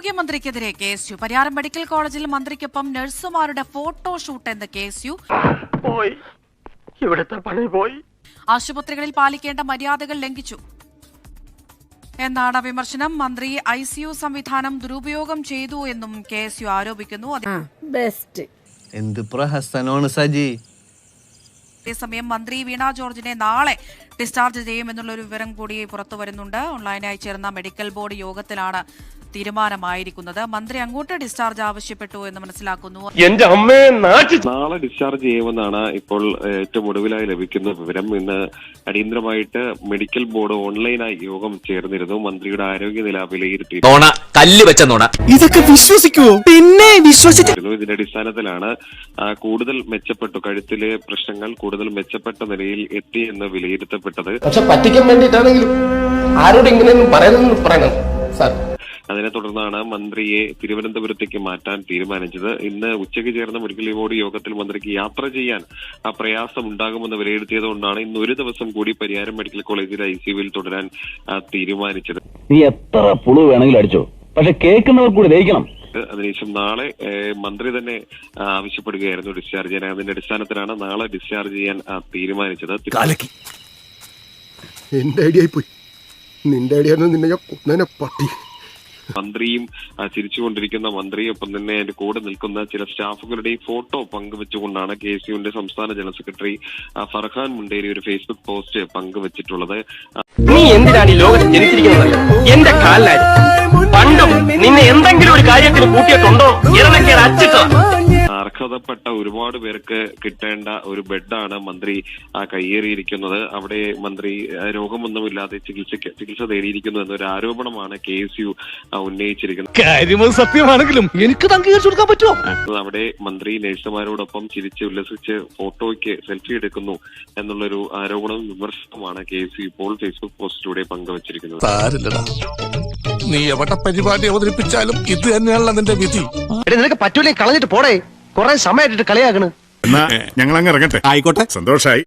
ആരോഗ്യമന്ത്രിക്കെതിരെ KSU. Pariyaram medical കോളേജിൽ മന്ത്രിക്കൊപ്പം നഴ്സുമാരുടെ photoshoot എന്ന KSU. ആശുപത്രികളിൽ പാലിക്കേണ്ട മര്യാദകൾ ലംഘിച്ചു എന്നാണ് വിമർശനം. മന്ത്രി ICU സംവിധാനം ദുരുപയോഗം ചെയ്തു എന്നും KSU ആരോപിക്കുന്നു. അതേസമയം മന്ത്രി വീണ ജോർജിനെ നാളെ ഡിസ്ചാർജ് ചെയ്യുമെന്നുള്ളൊരു വിവരം കൂടി പുറത്തു വരുന്നുണ്ട്. ഓൺലൈനായി ചേർന്ന മെഡിക്കൽ ബോർഡ് യോഗത്തിലാണ് തീരുമാനമായിരിക്കുന്നത്. മന്ത്രി അങ്ങോട്ട് ഡിസ്ചാർജ് ആവശ്യപ്പെട്ടു എന്ന് മനസ്സിലാക്കുന്നു. നാളെ ഡിസ്ചാർജ് ചെയ്യുമെന്നാണ് ഇപ്പോൾ ഏറ്റവും ഒടുവിലായി ലഭിക്കുന്ന വിവരം. ഇന്ന് അടിയന്തരമായിട്ട് മെഡിക്കൽ ബോർഡ് ഓൺലൈനായി യോഗം ചേർന്നിരുന്നു. മന്ത്രിയുടെ ആരോഗ്യനില വിലയിരുത്തി ഇതൊക്കെ വിശ്വസിക്കുവോ? പിന്നെ വിശ്വസിച്ചിരുന്നു. ഇതിന്റെ അടിസ്ഥാനത്തിലാണ് കൂടുതൽ മെച്ചപ്പെട്ടു, കഴുത്തിലെ പ്രശ്നങ്ങൾ കൂടുതൽ മെച്ചപ്പെട്ട നിലയിൽ എത്തി എന്ന് വിലയിരുത്തപ്പെട്ടത്. പക്ഷെ പറ്റിക്കാൻ വേണ്ടിയിട്ടാണെങ്കിലും ആരോട് ഇങ്ങനെയൊന്നും പറയണം സാർ. അതിനെ തുടർന്നാണ് മന്ത്രിയെ തിരുവനന്തപുരത്തേക്ക് മാറ്റാൻ തീരുമാനിച്ചത്. ഇന്ന് ഉച്ചയ്ക്ക് ചേർന്ന മെഡിക്കൽ ബോർഡ് യോഗത്തിൽ മന്ത്രിക്ക് യാത്ര ചെയ്യാൻ പ്രയാസം ഉണ്ടാകുമെന്ന് വിലയിരുത്തിയതുകൊണ്ടാണ് ഇന്ന് ഒരു ദിവസം കൂടി പരിയാരം മെഡിക്കൽ കോളേജിൽ ICUവിൽ തുടരാൻ തീരുമാനിച്ചത്. നീ എത്ര പുളു വേണമെങ്കിലും അടിച്ചോ, പക്ഷെ കേൾക്കുന്നവർ കൂടി ദഹിക്കണം. അതിനുശേഷം നാളെ മന്ത്രി തന്നെ ആവശ്യപ്പെടുകയായിരുന്നു ഡിസ്ചാർജ് ചെയ്യാൻ. അതിന്റെ അടിസ്ഥാനത്തിലാണ് നാളെ ഡിസ്ചാർജ് ചെയ്യാൻ തീരുമാനിച്ചത്. എന്റെ ഐഡിയ പോയി, നിന്റെ ഐഡിയ നിന്നെ പട്ടി. മന്ത്രിയും ചിരിച്ചുകൊണ്ടിരിക്കുന്ന മന്ത്രിയൊപ്പം തന്നെ അതിന്റെ കൂടെ നിൽക്കുന്ന ചില സ്റ്റാഫുകളുടെയും ഫോട്ടോ പങ്കുവെച്ചുകൊണ്ടാണ് KSUവിന്റെ സംസ്ഥാന ജനറൽ സെക്രട്ടറി ഫർഹാൻ മുണ്ടേരി ഒരു ഫേസ്ബുക്ക് പോസ്റ്റ് പങ്കുവച്ചിട്ടുള്ളത്. നീ എന്തിനാണ് ഈ ലോകത്ത് ജനിച്ചിരിക്കുന്നത്? എന്റെ കാലിലായി പണ്ടും നിന്നെ എന്തെങ്കിലും ഒരു കാര്യത്തിന് കൂട്ടിയിട്ടുണ്ടോ? അർഹതപ്പെട്ട ഒരുപാട് പേർക്ക് കിട്ടേണ്ട ഒരു ബെഡാണ് മന്ത്രി കയ്യേറിയിരിക്കുന്നത്. അവിടെ മന്ത്രി രോഗമൊന്നുമില്ലാതെ ചികിത്സ തേടിയിരിക്കുന്നു എന്നൊരു ആരോപണമാണ് KSU ഉന്നയിച്ചിരിക്കുന്നത്. സത്യമാണെങ്കിലും എനിക്ക് അംഗീകരിച്ചു കൊടുക്കാൻ പറ്റുമോ? അവിടെ മന്ത്രി നഴ്സുമാരോടൊപ്പം ചിരിച്ച് ഉല്ലസിച്ച് ഫോട്ടോയ്ക്ക് സെൽഫി എടുക്കുന്നു എന്നുള്ളൊരു ആരോപണവും വിമർശനവുമാണ് KSU ഇപ്പോൾ ഫേസ്ബുക്ക് പോസ്റ്റിലൂടെ പങ്കുവച്ചിരിക്കുന്നത്. നീ എവിടെ പരിപാടി അവതരിപ്പിച്ചാലും ഇത് തന്നെയാണല്ലോ നിന്റെ വിധി. നിനക്ക് പറ്റൂലേ കളഞ്ഞിട്ട് പോടേ, കുറെ സമയമായിട്ട് കളിയാക്കണ്. ഞങ്ങൾ അങ്ങ് ഇറങ്ങട്ടെ. ആയിക്കോട്ടെ, സന്തോഷായി.